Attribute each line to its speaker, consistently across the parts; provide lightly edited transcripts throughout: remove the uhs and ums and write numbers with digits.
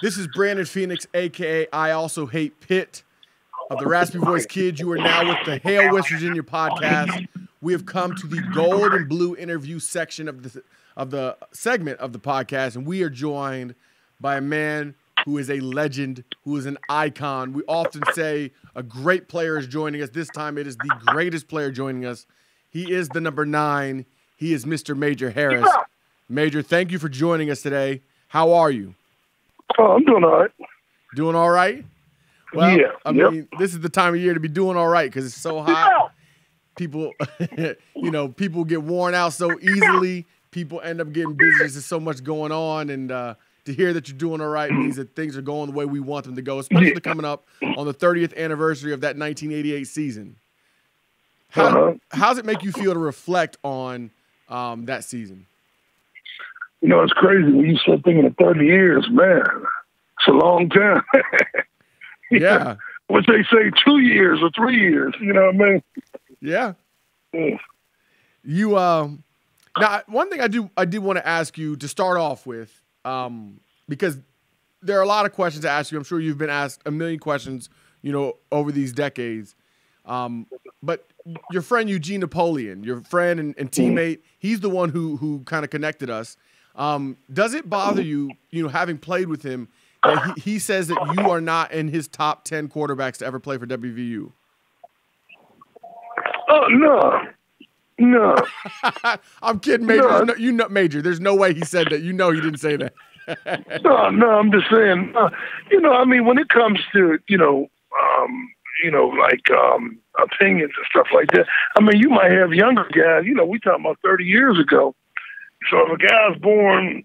Speaker 1: This is Brandon Phoenix, a.k.a. I Also Hate Pitt of the Raspy Voice Kids. You are now with the Hail West Virginia podcast. We have come to the gold and blue interview section of the segment of the podcast, and we are joined by a man who is a legend, who is an icon. We often say a great player is joining us. This time it is the greatest player joining us. He is the number 9. He is Mr. Major Harris. Major, thank you for joining us today. How are you?
Speaker 2: Oh, I'm doing all right.
Speaker 1: Doing all right? Well,
Speaker 2: yeah.
Speaker 1: I mean, this is the time of year to be doing all right because it's so hot. People, people get worn out so easily. People end up getting busy. There's so much going on, and to hear that you're doing all right means that things are going the way we want them to go, especially coming up on the 30th anniversary of that 1988 season. How does it make you feel to reflect on that season?
Speaker 2: You know, it's crazy when you start thinking of 30 years, man. It's a long time.
Speaker 1: Yeah.
Speaker 2: What they say, 2 years or 3 years, you know what I mean?
Speaker 1: Yeah.
Speaker 2: Yeah.
Speaker 1: You now one thing I did want to ask you to start off with, because there are a lot of questions to ask you. I'm sure you've been asked a million questions, over these decades. But your friend Eugene Napoleon, your friend and teammate, he's the one who kind of connected us. Does it bother you, having played with him, that he says that you are not in his top 10 quarterbacks to ever play for WVU?
Speaker 2: Oh, no.
Speaker 1: I'm kidding, Major.
Speaker 2: No.
Speaker 1: Major, there's no way he said that. He didn't say that.
Speaker 2: No, I'm just saying, when it comes to, opinions and stuff like that, you might have younger guys, we talking about 30 years ago. So if a guy's born,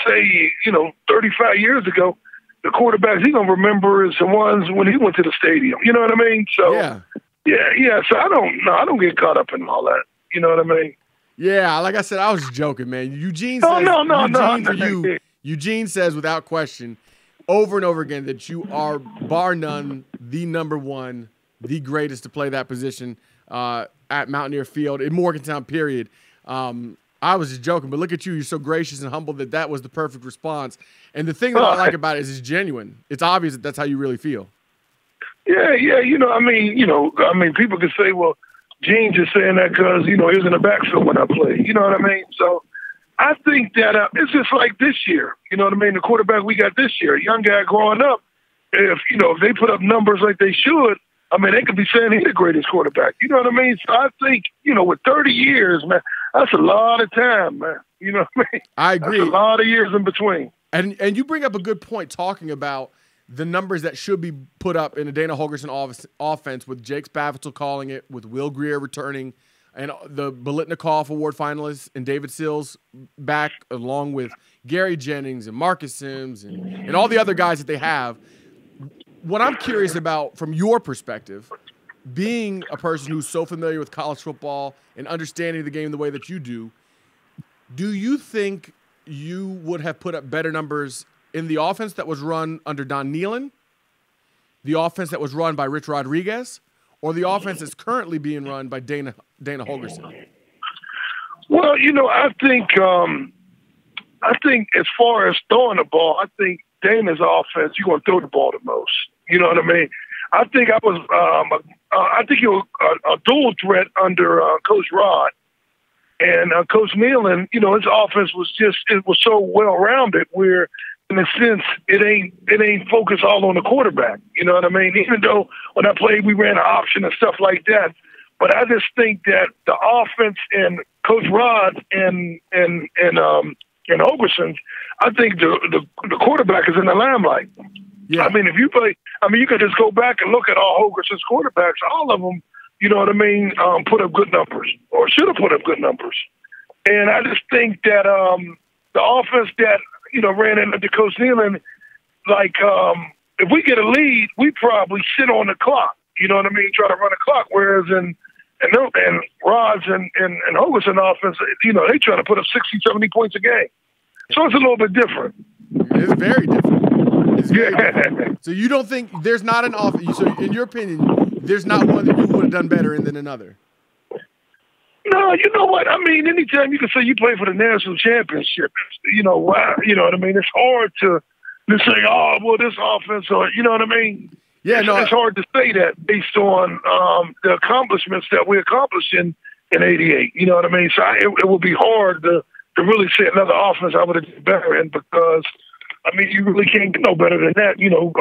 Speaker 2: say, 35 years ago, the quarterbacks he's going to remember is the ones when he went to the stadium. You know what I mean? So, yeah. So I don't get caught up in all that. You know what I mean?
Speaker 1: Yeah, like I said, I was joking, man. Eugene says without question, over and over again, that you are, bar none, the number 1, the greatest to play that position at Mountaineer Field in Morgantown, period. I was just joking, but look at you. You're so gracious and humble that was the perfect response. And the thing that I like about it is it's genuine. It's obvious that that's how you really feel.
Speaker 2: Yeah. People can say, well, Gene just saying that because, he was in the backfield when I played. You know what I mean? So I think that it's just like this year. You know what I mean? The quarterback we got this year, a young guy growing up, if they put up numbers like they should, they could be saying he's the greatest quarterback. You know what I mean? So I think, with 30 years, man, that's a lot of time, man. You know what I mean?
Speaker 1: I agree.
Speaker 2: That's a lot of years in between.
Speaker 1: And you bring up a good point talking about the numbers that should be put up in a Dana Holgorsen offense, with Jake Spavital calling it, with Will Greer returning, and the Biletnikoff Award finalists and David Sills back, along with Gary Jennings and Marcus Sims and all the other guys that they have. What I'm curious about from your perspective, being a person who's so familiar with college football and understanding the game the way that you do you think you would have put up better numbers in the offense that was run under Don Nehlen, the offense that was run by Rich Rodriguez, or the offense that's currently being run by Dana Holgorsen?
Speaker 2: Well, I think as far as throwing the ball, I think Dana's offense, you're going to throw the ball the most. You know what I mean? I think I think he was a dual threat under Coach Rod. And Coach Nehlen, his offense was so well-rounded where, in a sense, it ain't focused all on the quarterback. You know what I mean? Even though when I played, we ran an option and stuff like that. But I just think that the offense and Coach Rod and Holgorsen, I think the quarterback is in the limelight. Yeah. If you play, you could just go back and look at all Holgorsen's quarterbacks. All of them, you know what I mean, put up good numbers or should have put up good numbers. And I just think that the offense that, ran into Coach Nehlen, if we get a lead, we probably sit on the clock. You know what I mean? Try to run the clock. Whereas in Rod's and Holgorsen offense, they try to put up 60, 70 points a game. So it's a little bit different.
Speaker 1: It's very different. Different. So you don't think there's not an offense? So in your opinion, there's not one that you would have done better in than another?
Speaker 2: No, you know what? Anytime you can say you play for the national championship, why? You know what I mean? It's hard to to say, oh, well, this offense, or you know what I mean?
Speaker 1: Yeah,
Speaker 2: it's hard to say that based on the accomplishments that we accomplished in '88. You know what I mean? So it would be hard to really say another offense I would have done better in, because I mean, you really can't get no better than that. You know,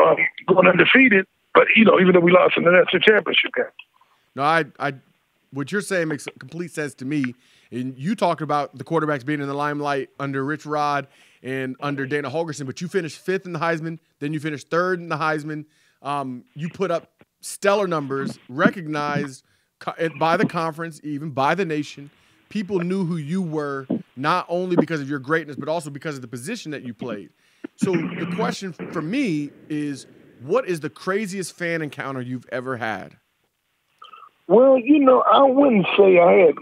Speaker 2: going undefeated, but you know, even though we lost in the national championship game.
Speaker 1: No, I what you're saying makes complete sense to me. And you talked about the quarterbacks being in the limelight under Rich Rod and under Dana Holgorsen, but you finished 5th in the Heisman, then you finished 3rd in the Heisman. You put up stellar numbers, recognized by the conference, even by the nation. People knew who you were, not only because of your greatness, but also because of the position that you played. So the question for me is, what is the craziest fan encounter you've ever had?
Speaker 2: Well, you know, I wouldn't say I had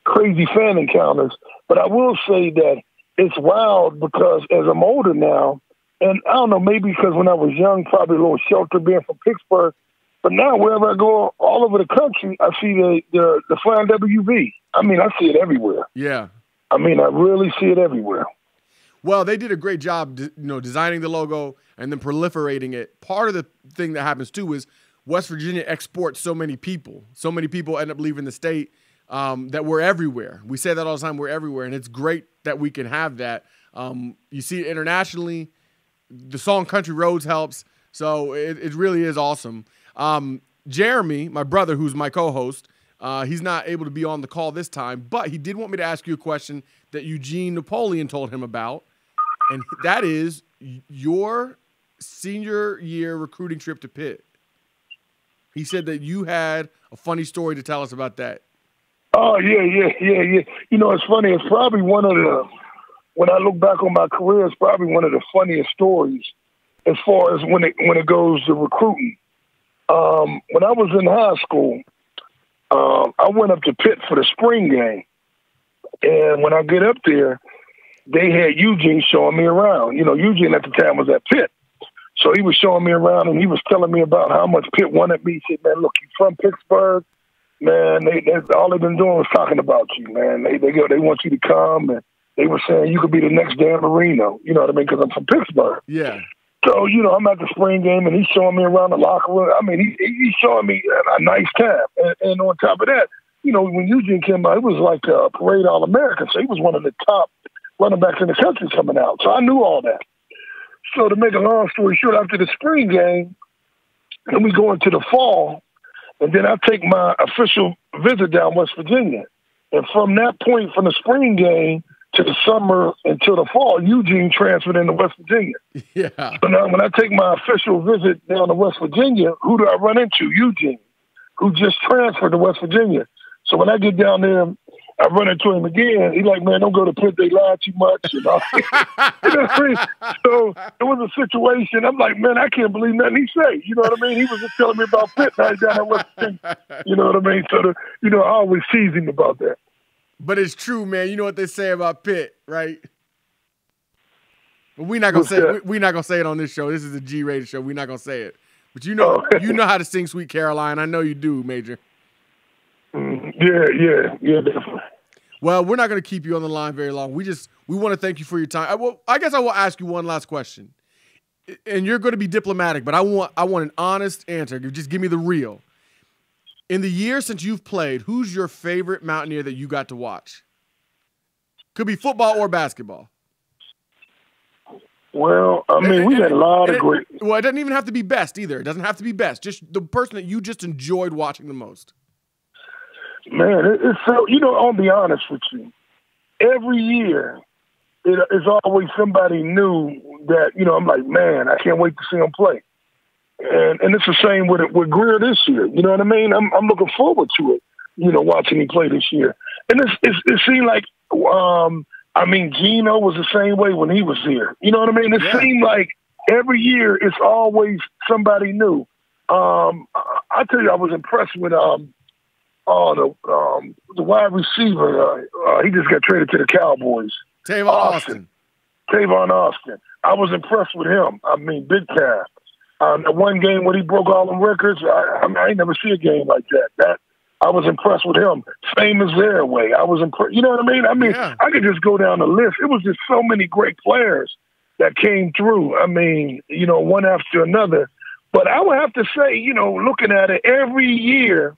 Speaker 2: crazy fan encounters, but I will say that it's wild because as I'm older now, and I don't know, maybe because when I was young, probably a little shelter being from Pittsburgh, but now wherever I go all over the country, I see the flying WV. I mean, I see it everywhere.
Speaker 1: Yeah.
Speaker 2: I mean, I really see it everywhere.
Speaker 1: Well, they did a great job, designing the logo and then proliferating it. Part of the thing that happens, too, is West Virginia exports so many people. So many people end up leaving the state that we're everywhere. We say that all the time, we're everywhere, and it's great that we can have that. You see it internationally. The song Country Roads helps, so it really is awesome. Jeremy, my brother, who's my co-host, he's not able to be on the call this time, but he did want me to ask you a question that Eugene Napoleon told him about, and that is your senior year recruiting trip to Pitt. He said that you had a funny story to tell us about that.
Speaker 2: Oh, yeah. You know, it's funny. It's probably one of the, when I look back on my career, it's probably one of the funniest stories as far as when it goes to recruiting. When I was in high school, I went up to Pitt for the spring game. And when I get up there, they had Eugene showing me around. You know, Eugene at the time was at Pitt. So he was showing me around, and he was telling me about how much Pitt wanted me. He said, man, look, you're from Pittsburgh. Man, all they've been doing was talking about you, man. They want you to come, and they were saying you could be the next Dan Marino. You know what I mean? Because I'm from Pittsburgh.
Speaker 1: Yeah.
Speaker 2: So, you know, I'm at the spring game, and he's showing me around the locker room. I mean, he's showing me a nice time. And on top of that, you know, when Eugene came out, it was like a parade All-American. So he was one of the top running backs in the country coming out. So I knew all that. So to make a long story short, after the spring game, then we go into the fall, and then I take my official visit down West Virginia. And from that point, from the spring game to the summer until the fall, Eugene transferred into West Virginia.
Speaker 1: Yeah.
Speaker 2: So now when I take my official visit down to West Virginia, who do I run into? Eugene, who just transferred to West Virginia. So when I get down there, I run into him again. He's like, man, don't go to Pitt. They lie too much. You know? You know what I mean? So it was a situation. I'm like, man, I can't believe nothing he say. You know what I mean? He was just telling me about Pitt. Now he's down at West Virginia. You know what I mean? So, I always tease him about that.
Speaker 1: But it's true, man. You know what they say about Pitt, right? We're not gonna say it on this show. This is a G-rated show. We're not gonna say it. But you know how to sing Sweet Caroline. I know you do, Major.
Speaker 2: Yeah, definitely.
Speaker 1: Well, we're not going to keep you on the line very long. We want to thank you for your time. I guess I will ask you one last question, and you're going to be diplomatic, but I want an honest answer. Just give me the real. In the year since you've played, who's your favorite Mountaineer that you got to watch? Could be football or basketball.
Speaker 2: Well, I mean, we had a lot of great.
Speaker 1: Well, it doesn't even have to be best either. It doesn't have to be best. Just the person that you just enjoyed watching the most.
Speaker 2: Man, it's so, I'll be honest with you. Every year, it's always somebody new that, I'm like, man, I can't wait to see him play. And it's the same with Greer this year. You know what I mean? I'm looking forward to it, watching him play this year. And it seemed like, Gino was the same way when he was here. You know what I mean? It seemed like every year it's always somebody new. I tell you, I was impressed with the wide receiver. He just got traded to the Cowboys.
Speaker 1: Tavon Austin.
Speaker 2: I was impressed with him. I mean, big time. The one game when he broke all them records, I ain't never see a game like that. I was impressed with him. Same as Zaraway. I was impressed. You know what I mean? I could just go down the list. It was just so many great players that came through. I mean, you know, one after another. But I would have to say, you know, looking at it every year,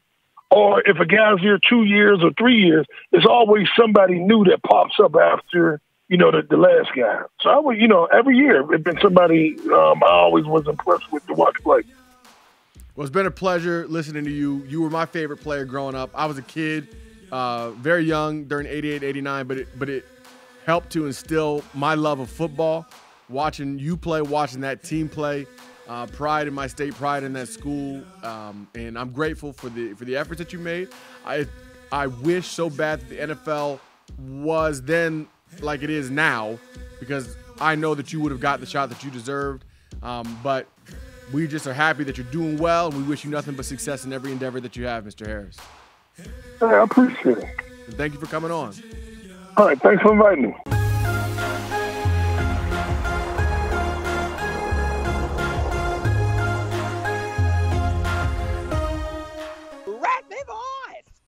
Speaker 2: or if a guy's here 2 years or 3 years, there's always somebody new that pops up after, you know, the last guy. So I would, you know, every year it's been somebody I always was impressed with to watch play.
Speaker 1: Well, it's been a pleasure listening to you. You were my favorite player growing up. I was a kid, very young during 88, 89, but it helped to instill my love of football, watching you play, watching that team play, pride in my state, pride in that school, and I'm grateful for the efforts that you made. I wish so bad that the NFL was then like it is now, because I know that you would have got the shot that you deserved, but we just are happy that you're doing well, and we wish you nothing but success in every endeavor that you have, Mr. Harris.
Speaker 2: Hey, I appreciate it.
Speaker 1: And thank you for coming on.
Speaker 2: All right, thanks for inviting me.